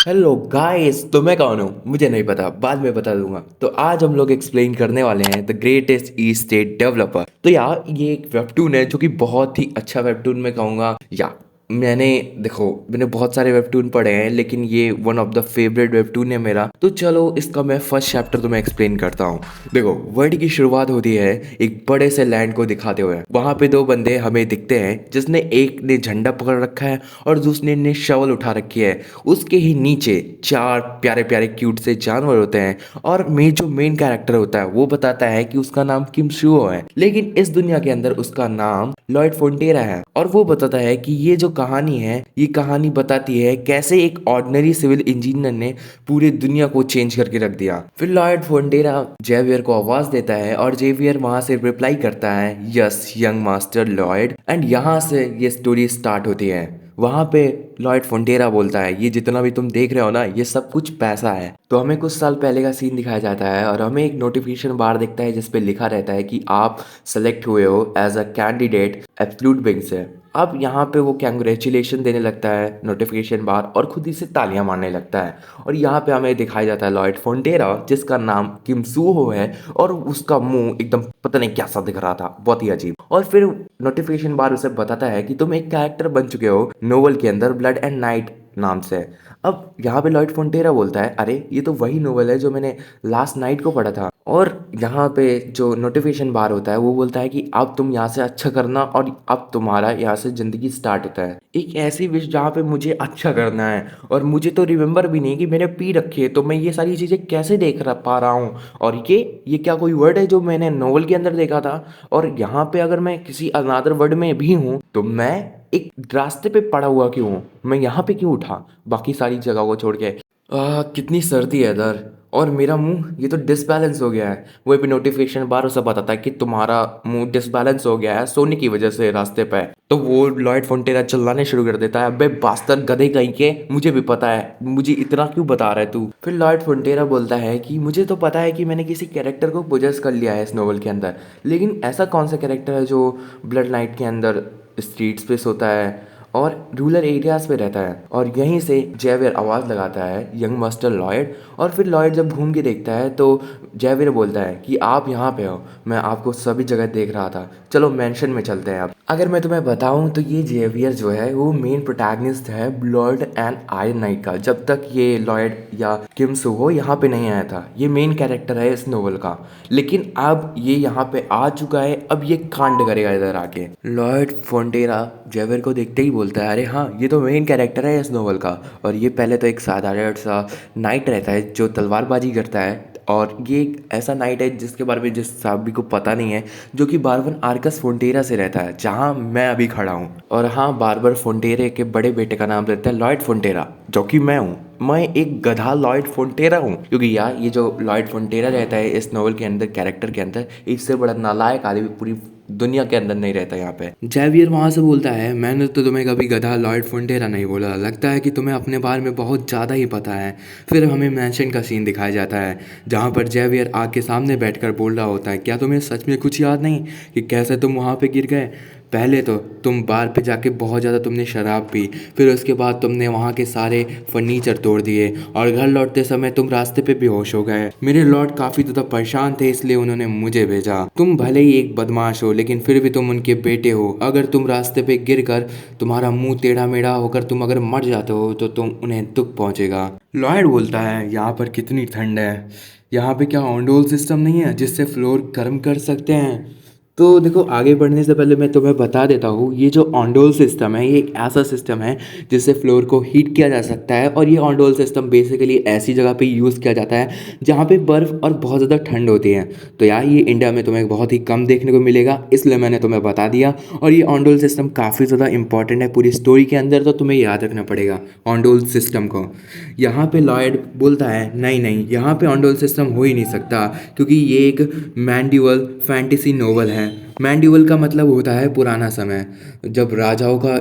Hello guys, तो मैं कौन हूँ मुझे नहीं पता, बाद में बता दूंगा। तो आज हम लोग एक्सप्लेन करने वाले हैं the greatest E state developer. तो यार ये एक वेबटून है जो कि बहुत ही अच्छा वेबटून मैं कहूँगा। या मैंने देखो, मैंने बहुत सारे वेबटून पढ़े हैं लेकिन ये one of the favourite webtoon है मेरा। तो चलो इसका मैं फर्स्ट चैप्टर तुम्हें एक्सप्लेन करता हूँ। देखो, वर्ड की शुरुआत होती है एक बड़े से लैंड को दिखाते हुए। वहां पे दो बंदे हमें दिखते हैं, जिसने एक ने झंडा पकड़ रखा है और दूसरे ने शवल उठा रखी है। उसके ही नीचे चार प्यारे प्यारे क्यूट से जानवर होते हैं और जो मेन कैरेक्टर होता है वो बताता है कि उसका नाम किम शुओ है, लेकिन इस दुनिया के अंदर उसका नाम लॉयड फोंटेरा है। और वो बताता है कि ये जो कहानी है, ये कहानी बताती है कैसे एक ऑर्डिनरी सिविल इंजीनियर ने पूरी दुनिया को चेंज करके रख दिया। फिर लॉयड फोंटेरा जेवियर को आवाज देता है और जेवियर वहां से रिप्लाई करता है, yes young master Lloyd. And यहाँ से ये स्टोरी स्टार्ट होती है। वहां पे लॉयड फोंटेरा बोलता है, ये जितना भी तुम देख रहे हो ना, ये सब कुछ पैसा है। तो हमें कुछ साल पहले का सीन दिखाया जाता है और हमें एक नोटिफिकेशन बार दिखता है जिसपे लिखा रहता है कि आप सेलेक्ट हुए हो as a candidate absolute wing से। अब यहाँ पे वो कैंग्रेचुलेशन देने लगता है नोटिफिकेशन बार और खुद ही से तालियां मारने लगता है। और यहाँ पे हमें दिखाया जाता है लॉयड फोंटेरा, जिसका नाम किम सूहो है, और उसका मुंह एकदम पता नहीं क्या सा दिख रहा था, बहुत ही अजीब। और फिर नोटिफिकेशन बार उसे बताता है कि तुम एक कैरेक्टर बन चुके हो नोवेल के अंदर ब्लड एंड नाइट नाम से। अब यहाँ पे लॉयड फोंटेरा बोलता है, अरे ये तो वही नोवेल है जो मैंने लास्ट नाइट को पढ़ा था। और यहाँ पे जो नोटिफिकेशन बार होता है वो बोलता है कि अब तुम यहाँ से अच्छा करना और अब तुम्हारा यहाँ से जिंदगी स्टार्ट होता है। एक ऐसी विश जहाँ पे मुझे अच्छा करना है और मुझे तो रिमेम्बर भी नहीं कि मैंने पी रखी है, तो मैं ये सारी चीज़ें कैसे पा रहा हूँ। और ये क्या कोई वर्ड है जो मैंने नोवेल के अंदर देखा था? और यहाँ पे अगर मैं किसी अनादर वर्ड में भी हूँ तो मैं एक रास्ते पे पड़ा हुआ क्यों हूँ? मैं यहाँ पे क्यों उठा बाकी सारी जगह को छोड़ के? कितनी सर्दी है इधर, और मेरा मुंह ये तो डिसबैलेंस हो गया है। वो भी नोटिफिकेशन बार उसे बताता है कि तुम्हारा मुंह डिसबैलेंस हो गया है सोने की वजह से रास्ते पे। तो वो लॉयड फोंटेरा चिल्लाने शुरू कर देता है, अबे बास्तर गधे कहीं के, मुझे भी पता है, मुझे इतना क्यों बता रहा है तू? फिर लॉयड फोंटेरा बोलता है कि मुझे तो पता है कि मैंने किसी कैरेक्टर को पोजेस कर लिया है इस नोवेल के अंदर, लेकिन ऐसा कौन सा कैरेक्टर है जो ब्लड नाइट के अंदर स्ट्रीट्स पे सोता है और रूरल एरियाज पे रहता है? और यहीं से जेवियर आवाज़ लगाता है, यंग मास्टर लॉयड। और फिर लॉयड जब घूम के देखता है तो जेवियर बोलता है कि आप यहाँ पे हो, मैं आपको सभी जगह देख रहा था, चलो मैंशन में चलते हैं अब। अगर मैं तुम्हें बताऊं तो ये जेवियर जो है वो मेन प्रोटैगनिस्ट है ब्लड एंड आयरन नाइट का। जब तक ये लॉयड या किम सूहो यहाँ पे नहीं आया था, ये मेन कैरेक्टर है इस नोवेल का। लेकिन अब ये यहाँ पे आ चुका है, अब ये कांड करेगा इधर आके। लॉयड फोंटेरा जेवियर को देखते ही बोलता है, अरे हाँ, ये तो मेन कैरेक्टर है इस नोवेल का। और ये पहले तो एक साधारण सा नाइट रहता है जो तलवारबाजी करता है, और ये एक ऐसा नाइट है जिसके बारे में जिस सभी को पता नहीं है, जो कि बारबन आर्कस फोंटेरा से रहता है जहाँ मैं अभी खड़ा हूँ। और हाँ, बारबर फोंटेरे के बड़े बेटे का नाम रहता है लॉयड फोंटेरा, जो कि मैं हूँ। मैं एक गधा लॉयड फोंटेरा हूँ, क्योंकि यार ये जो लॉयड फोंटेरा रहता है इस नोवेल के अंदर कैरेक्टर के अंदर, इससे बड़ा नालायक आदमी पूरी दुनिया के अंदर नहीं रहता यहाँ पे। जेवियर वहां से बोलता है, मैंने तो तुम्हें कभी गधा लॉयड फोंटेरा नहीं बोला, लगता है कि तुम्हें अपने बारे में बहुत ज़्यादा ही पता है। फिर हमें मैंशन का सीन दिखाया जाता है जहाँ पर जेवियर आग के सामने बैठकर बोल रहा होता है, क्या तुम्हें सच में कुछ याद नहीं कि कैसे तुम वहाँ पे गिर गए? पहले तो तुम बार पे जाके बहुत ज़्यादा तुमने शराब पी, फिर उसके बाद तुमने वहाँ के सारे फर्नीचर तोड़ दिए और घर लौटते समय तुम रास्ते पे बेहोश हो गए। मेरे लॉर्ड काफ़ी ज़्यादा परेशान थे, इसलिए उन्होंने मुझे भेजा। तुम भले ही एक बदमाश हो लेकिन फिर भी तुम उनके बेटे हो। अगर तुम रास्ते पे गिर कर तुम्हारा मुंह टेढ़ा मेढ़ा होकर तुम अगर मर जाते हो तो तुम उन्हें दुख पहुंचेगा। लॉयड बोलता है, यहाँ पर कितनी ठंड है, यहाँ पे क्या ऑनडोल सिस्टम नहीं है जिससे फ्लोर गर्म कर सकते हैं? तो देखो, आगे बढ़ने से पहले मैं तुम्हें बता देता हूँ, ये जो ऑनडोल सिस्टम है ये एक ऐसा सिस्टम है जिससे फ्लोर को हीट किया जा सकता है। और ये ऑनडोल सिस्टम बेसिकली ऐसी जगह पे यूज़ किया जाता है जहाँ पे बर्फ़ और बहुत ज़्यादा ठंड होती है। तो यार ये इंडिया में तुम्हें बहुत ही कम देखने को मिलेगा, इसलिए मैंने तुम्हें बता दिया। और ये ऑनडोल सिस्टम काफ़ी ज़्यादा इंपॉर्टेंट है पूरी स्टोरी के अंदर, तो तुम्हें याद रखना पड़ेगा ऑनडोल सिस्टम को। यहाँ पे लॉयड बोलता है, नहीं नहीं, यहाँ पे ऑनडोल सिस्टम हो ही नहीं सकता, क्योंकि ये एक मैंड्यूअल फैंटेसी नोवेल है। मैंड्यूअल का मतलब होता है पुराना समय, जब राजाओं का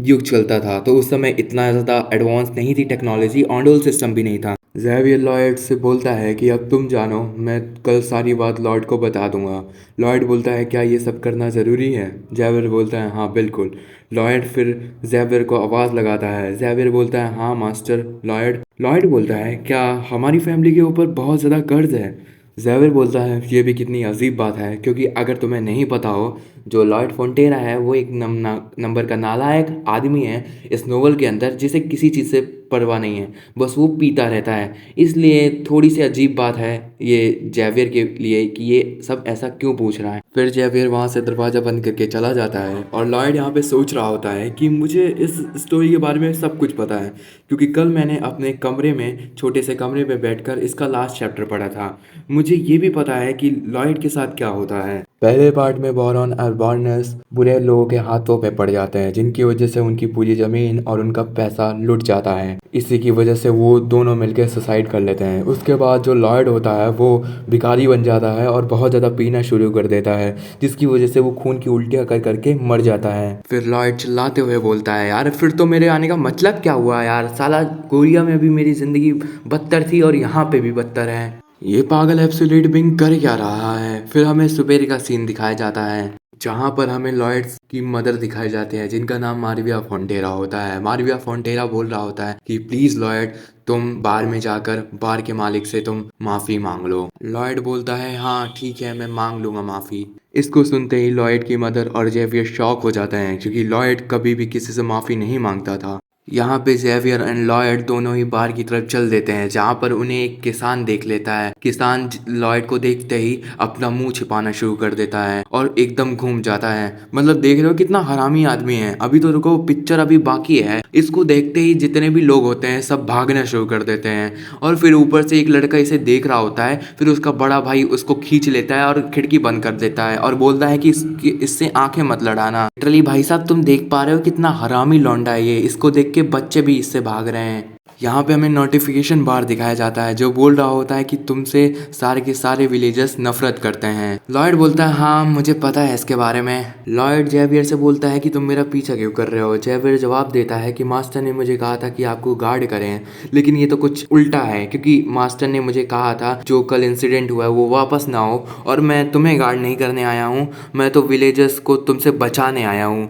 युग चलता था, तो उस समय इतना ज़्यादा एडवांस नहीं थी टेक्नोलॉजी, ऑनडोल सिस्टम भी नहीं था। ज़ेवियर लॉयड से बोलता है कि अब तुम जानो, मैं कल सारी बात लॉर्ड को बता दूंगा। लॉयड बोलता है क्या ये सब करना ज़रूरी है? ज़ेवियर बोलता है हाँ बिल्कुल। लॉयड फिर ज़ेवियर को आवाज़ लगाता है। ज़ेवियर बोलता है हाँ मास्टर। लॉयड लॉयड बोलता है क्या हमारी फैमिली के ऊपर बहुत ज़्यादा कर्ज है? ज़ेवियर बोलता है ये भी कितनी अजीब बात है, क्योंकि अगर तुम्हें नहीं पता हो, जो लॉर्ड फोंटेरा है वो एक नंबर का नालायक आदमी है इस नोवेल के अंदर, जिसे किसी चीज़ से परवाह नहीं है, बस वो पीता रहता है। इसलिए थोड़ी सी अजीब बात है ये जेवियर के लिए कि ये सब ऐसा क्यों पूछ रहा है। फिर जेवियर वहाँ से दरवाज़ा बंद करके चला जाता है और लॉयड यहाँ पे सोच रहा होता है कि मुझे इस स्टोरी के बारे में सब कुछ पता है, क्योंकि कल मैंने अपने कमरे में, छोटे से कमरे में बैठकर इसका लास्ट चैप्टर पढ़ा था। मुझे ये भी पता है कि लॉयड के साथ क्या होता है। पहले पार्ट में बॉरन और बॉर्नस बुरे लोगों के हाथों पे पड़ जाते हैं, जिनकी वजह से उनकी पूरी ज़मीन और उनका पैसा लुट जाता है। इसी की वजह से वो दोनों मिलकर सुसाइड कर लेते हैं। उसके बाद जो लॉयड होता है वो भिखारी बन जाता है और बहुत ज़्यादा पीना शुरू कर देता है, जिसकी वजह से वो खून की उल्टियाँ कर करके मर जाता है। फिर लॉयड चिल्लाते हुए बोलता है यार फिर तो मेरे आने का मतलब क्या हुआ यार, साला कोरिया में भी मेरी ज़िंदगी बदतर थी और यहाँ पे भी बदतर है। ये पागल एब्सोल्यूट बिंग कर क्या रहा है। फिर हमें सुबेर का सीन दिखाया जाता है, जहाँ पर हमें लॉयड्स की मदर दिखाई जाती है, जिनका नाम मारिया फोंटेरा होता है। मारिया फोंटेरा बोल रहा होता है कि प्लीज लॉयड, तुम बार में जाकर बार के मालिक से तुम माफी मांग लो। लॉयड बोलता है हाँ ठीक है, मैं मांग लूंगा माफी। इसको सुनते ही लॉयड की मदर और जेवियर शॉक हो जाते हैं, क्योंकि लॉयड कभी भी किसी से माफी नहीं मांगता था। यहाँ पे जेवियर एंड लॉयड दोनों ही बार की तरफ चल देते हैं, जहाँ पर उन्हें एक किसान देख लेता है। किसान लॉयड को देखते ही अपना मुंह छिपाना शुरू कर देता है और एकदम घूम जाता है। मतलब देख रहे हो कितना हरामी आदमी है। अभी तो रुको, पिक्चर अभी बाकी है। इसको देखते ही जितने भी लोग होते हैं सब भागना शुरू कर देते हैं, और फिर ऊपर से एक लड़का इसे देख रहा होता है। फिर उसका बड़ा भाई उसको खींच लेता है और खिड़की बंद कर देता है और बोलता है कि इससे आंखें मत लड़ाना। लिटरली भाई साहब तुम देख पा रहे हो कितना हरामी लौंडा है ये, इसको देख के बच्चे भी इससे भाग रहे हैं। यहाँ पे हमें नोटिफिकेशन बार दिखाया जाता है, जो बोल रहा होता है कि तुमसे सारे के सारे विलेजर्स नफरत करते हैं। लॉयड बोलता है हाँ मुझे पता है इसके बारे में। लॉयड जेवियर से बोलता है कि तुम मेरा पीछा क्यों कर रहे हो। जेवियर जवाब देता है कि मास्टर ने मुझे कहा था कि आपको गार्ड करें, लेकिन ये तो कुछ उल्टा है, क्योंकि मास्टर ने मुझे कहा था जो कल इंसिडेंट हुआ है वो वापस ना हो, और मैं तुम्हें गार्ड नहीं करने आया हूँ, मैं तो विलेजर्स को तुमसे बचाने आया हूँ।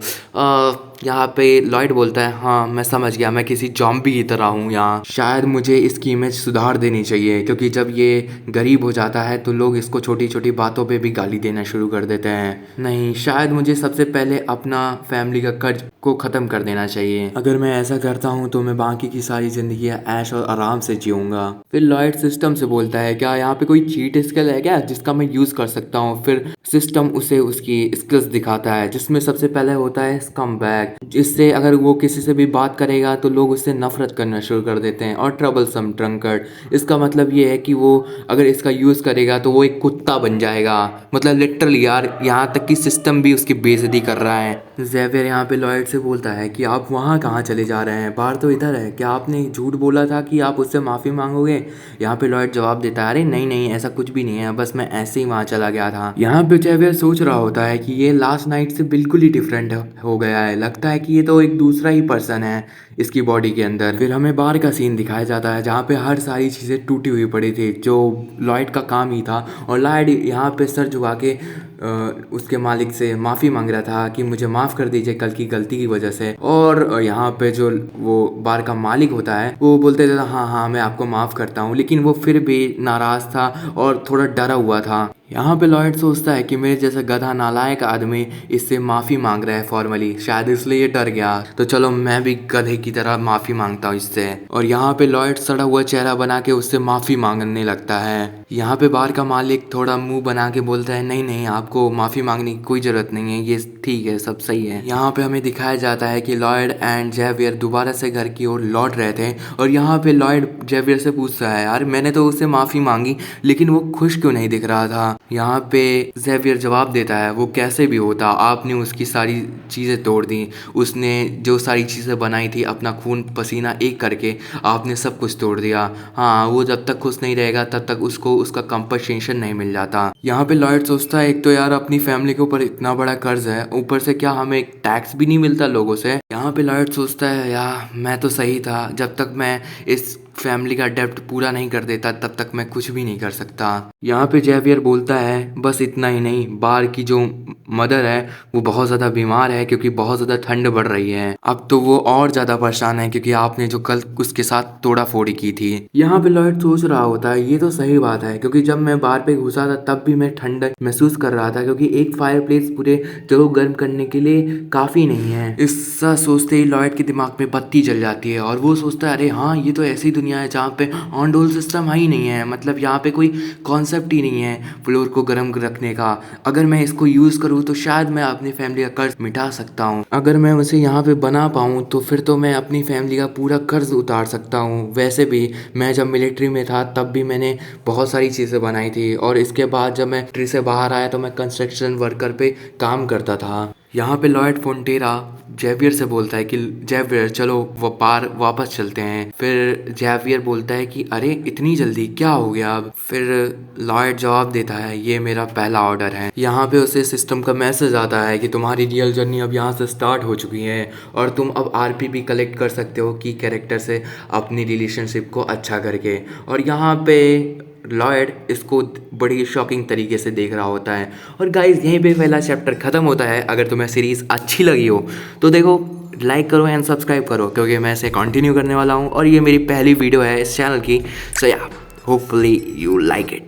यहाँ पे लॉयड बोलता है हाँ मैं समझ गया, मैं किसी जॉम्बी की तरह हूँ यहाँ। शायद मुझे इसकी इमेज सुधार देनी चाहिए, क्योंकि जब ये गरीब हो जाता है तो लोग इसको छोटी छोटी बातों पे भी गाली देना शुरू कर देते हैं। नहीं, शायद मुझे सबसे पहले अपना फैमिली का कर्ज को ख़त्म कर देना चाहिए। अगर मैं ऐसा करता हूँ तो मैं बाकी की सारी ज़िंदगी ऐश और आराम से जीऊँगा। फिर लॉयड सिस्टम से बोलता है क्या यहाँ पे कोई चीट स्किल है क्या जिसका मैं यूज़ कर सकता हूँ। फिर सिस्टम उसे उसकी स्किल्स दिखाता है, जिसमें सबसे पहले होता है स्कम बैग, जिससे अगर वो किसी से भी बात करेगा तो लोग उससे नफरत करना शुरू कर देते हैं। और ट्रबल सम ड्रंकर्ड, इसका मतलब ये है कि वो अगर इसका यूज़ करेगा तो वो एक कुत्ता बन जाएगा। मतलब लिटरली यार, यहाँ तक कि सिस्टम भी उसकी बेइज्जती कर रहा है। जेवियर यहाँ पे लॉयड से बोलता है कि आप वहाँ कहाँ चले जा रहे हैं, बाहर तो इधर है, क्या आपने झूठ बोला था कि आप उससे माफ़ी मांगोगे। यहाँ पे लॉयड जवाब देता है अरे नहीं नहीं ऐसा कुछ भी नहीं है, बस मैं ऐसे ही वहाँ चला गया था। यहाँ पे जेवियर सोच रहा होता है कि ये लास्ट नाइट से बिल्कुल ही डिफरेंट हो गया है, लगता है कि ये तो एक दूसरा ही पर्सन है इसकी बॉडी के अंदर। फिर हमें बाहर का सीन दिखाया जाता है, जहाँ पे हर सारी चीज़ें टूटी हुई पड़ी थी, जो लॉयड का काम ही था। और लॉयड यहाँ पे सर झुका के उसके मालिक से माफ़ी मांग रहा था कि मुझे माफ़ कर दीजिए कल की गलती की वजह से। और यहाँ पे जो वो बार का मालिक होता है वो बोलते थे हाँ हाँ मैं आपको माफ़ करता हूँ, लेकिन वो फिर भी नाराज़ था और थोड़ा डरा हुआ था। यहाँ पे लॉयड सोचता है कि मेरे जैसा गधा नालायक आदमी इससे माफ़ी मांग रहा है फॉर्मली, शायद इसलिए ये डर गया, तो चलो मैं भी गधे की तरह माफ़ी मांगता हूँ इससे। और यहाँ पे लॉयड सड़ा हुआ चेहरा बना के उससे माफ़ी मांगने लगता है। यहाँ पे बार का मालिक थोड़ा मुंह बना के बोलता है नहीं नहीं आपको माफ़ी मांगने की कोई ज़रूरत नहीं है, ये ठीक है सब सही है। यहाँ पे हमें दिखाया जाता है कि लॉयड एंड जेवियर दोबारा से घर की ओर लौट रहे थे, और यहाँ पे लॉयड जेवियर से पूछता है यार मैंने तो उससे माफ़ी मांगी लेकिन वो खुश क्यों नहीं दिख रहा था। यहाँ पे जेवियर जवाब देता है वो कैसे भी होता, आपने उसकी सारी चीज़ें तोड़ दी, उसने जो सारी चीज़ें बनाई थी अपना खून पसीना एक करके आपने सब कुछ तोड़ दिया। हाँ वो जब तक खुश नहीं रहेगा तब तक उसको उसका कंपनसेशन नहीं मिल जाता। यहाँ पे लॉयड सोचता है एक तो यार अपनी फैमिली के ऊपर इतना बड़ा कर्ज है, ऊपर से क्या हमें एक टैक्स भी नहीं मिलता लोगों से। यहाँ पे लॉयड सोचता है यार मैं तो सही था, जब तक मैं इस फैमिली का डेब्ट पूरा नहीं कर देता तब तक मैं कुछ भी नहीं कर सकता। यहाँ पे जेवियर बोलता है बस इतना ही नहीं, बार की जो मदर है वो बहुत ज़्यादा बीमार है क्योंकि बहुत ज़्यादा ठंड बढ़ रही है। अब तो वो और ज़्यादा परेशान है क्योंकि आपने जो कल उसके साथ तोड़ा फोड़ी की थी। यहाँ पे लॉयड सोच रहा होता है ये तो सही बात है क्योंकि जब मैं बार पे घुसा था तब भी मैं ठंड महसूस कर रहा था क्योंकि एक फायर प्लेस पूरे जगह गर्म करने के लिए काफ़ी नहीं है। ऐसा सोचते ही लॉयड के दिमाग में बत्ती जल जाती है और वो सोचता है अरे हाँ ये तो ऐसी दुनिया है जहाँ पे ऑन डोल सिस्टम ही नहीं है, मतलब यहाँ पे कोई कॉन्सेप्ट ही नहीं है फ्लोर को गर्म रखने का। अगर मैं इसको यूज़ करूँ तो शायद मैं अपनी फैमिली का कर्ज मिटा सकता हूँ। अगर मैं उसे यहाँ पे बना पाऊँ तो फिर तो मैं अपनी फैमिली का पूरा कर्ज उतार सकता हूँ। वैसे भी मैं जब मिलिट्री में था तब भी मैंने बहुत सारी चीज़ें बनाई थी और इसके बाद जब मैं मिलिट्री से बाहर आया तो मैं कंस्ट्रक्शन वर्कर पे काम करता था। यहाँ पे लॉयड फोंटेरा जेवियर से बोलता है कि जेवियर चलो वापस चलते हैं। फिर जेवियर बोलता है कि अरे इतनी जल्दी क्या हो गया अब। फिर लॉयड जवाब देता है ये मेरा पहला ऑर्डर है। यहाँ पे उसे सिस्टम का मैसेज आता है कि तुम्हारी रियल जर्नी अब यहाँ से स्टार्ट हो चुकी है और तुम अब आरपी भी कलेक्ट कर सकते हो की कैरेक्टर से अपनी रिलेशनशिप को अच्छा करके। और यहाँ पे लॉयड इसको बड़ी शॉकिंग तरीके से देख रहा होता है। और गाइस यहीं पे पहला चैप्टर ख़त्म होता है। अगर तुम्हें सीरीज़ अच्छी लगी हो तो देखो लाइक करो एंड सब्सक्राइब करो क्योंकि मैं इसे कंटिन्यू करने वाला हूँ और ये मेरी पहली वीडियो है इस चैनल की। सो या होपफुली यू लाइक इट।